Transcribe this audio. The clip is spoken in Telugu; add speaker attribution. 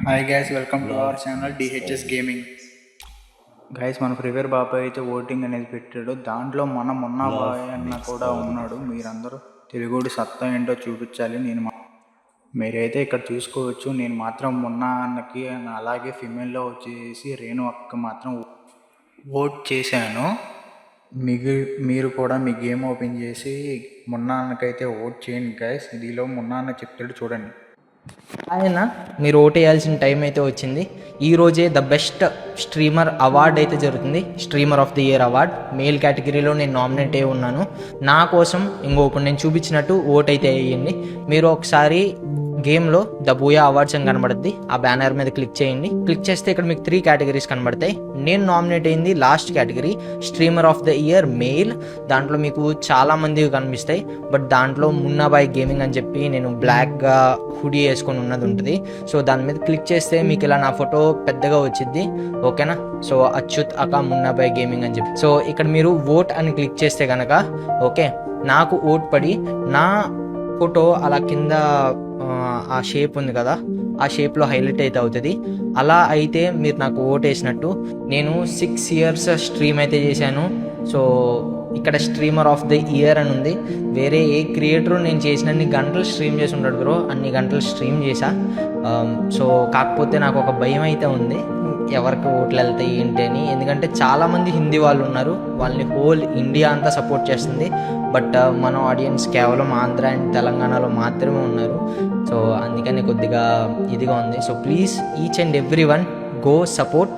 Speaker 1: Hi guys, welcome to our channel DHS gaming. Guys, మన ప్రివేర్ బాబాయ్ అయితే ఓటింగ్ అనేది పెట్టాడు. దాంట్లో మన మొన్న బాయ్ అన్న కూడా ఉన్నాడు. మీరందరూ తెలుగుడి సత్తా ఏంటో చూపించాలి. మీరైతే ఇక్కడ చూసుకోవచ్చు. నేను మాత్రం మొన్న అన్నకి అలాగే ఫిమేల్లో వచ్చేసి రేణు అక్క మాత్రం ఓట్ చేశాను. మీరు కూడా మీ గేమ్ ఓపెన్ చేసి మొన్న అన్నకైతే ఓట్ చేయండి గైస్. ఇదిలో మొన్న అన్న చెప్తాడు చూడండి.
Speaker 2: ఆయన మీరు ఓటు వేయాల్సిన టైం అయితే వచ్చింది. ఈరోజే ద బెస్ట్ స్ట్రీమర్ అవార్డ్ అయితే జరుగుతుంది. Streamer of the year award male కేటగిరీలో నేను నామినేట్ అయి ఉన్నాను. నా కోసం ఇప్పుడు నేను చూపించినట్టు ఓట్ అయితే వేయండి. మీరు ఒకసారి గేమ్లో ద బూయా అవార్డ్స్ అని కనబడుద్ది. ఆ బ్యానర్ మీద క్లిక్ చేయండి. క్లిక్ చేస్తే ఇక్కడ మీకు 3 కేటగిరీస్ కనబడతాయి. నేను నామినేట్ అయింది last category, streamer of the year male. దాంట్లో మీకు చాలా మంది కనిపిస్తాయి. బట్ దాంట్లో మున్నాబాయ్ గేమింగ్ అని చెప్పి నేను బ్లాక్గా హుడీ వేసుకొని ఉన్నది ఉంటుంది. సో దాని మీద క్లిక్ చేస్తే మీకు ఇలా నా ఫోటో పెద్దగా వచ్చింది. ఓకేనా? సో అచ్యుత్ అక్క మున్నాబాయ్ గేమింగ్ అని చెప్పి. సో ఇక్కడ మీరు ఓట్ అని క్లిక్ చేస్తే కనుక ఓకే, నాకు ఓట్ పడి నా ఫోటో అలా కింద ఆ షేప్ ఉంది కదా, ఆ షేప్లో హైలైట్ అయితే అవుతుంది. అలా అయితే మీరు నాకు ఓట్ వేసినట్టు. నేను 6 years స్ట్రీమ్ అయితే చేశాను. సో ఇక్కడ స్ట్రీమర్ ఆఫ్ ద ఇయర్ అని ఉంది. వేరే ఏ క్రియేటరు నేను చేసినన్ని గంటలు స్ట్రీమ్ చేసి ఉంటాడు బ్రో, అన్ని గంటలు స్ట్రీమ్ చేశా. సో కాకపోతే నాకు ఒక భయం అయితే ఉంది, ఎవరికి ఓట్లు వెళ్తాయి ఏంటి అని. ఎందుకంటే చాలామంది హిందీ వాళ్ళు ఉన్నారు, వాళ్ళని హోల్ ఇండియా అంతా సపోర్ట్ చేస్తుంది. బట్ మన ఆడియన్స్ కేవలం ఆంధ్ర అండ్ తెలంగాణలో మాత్రమే ఉన్నారు. సో అందుకని కొద్దిగా ఇదిగా ఉంది. So please each and every one go support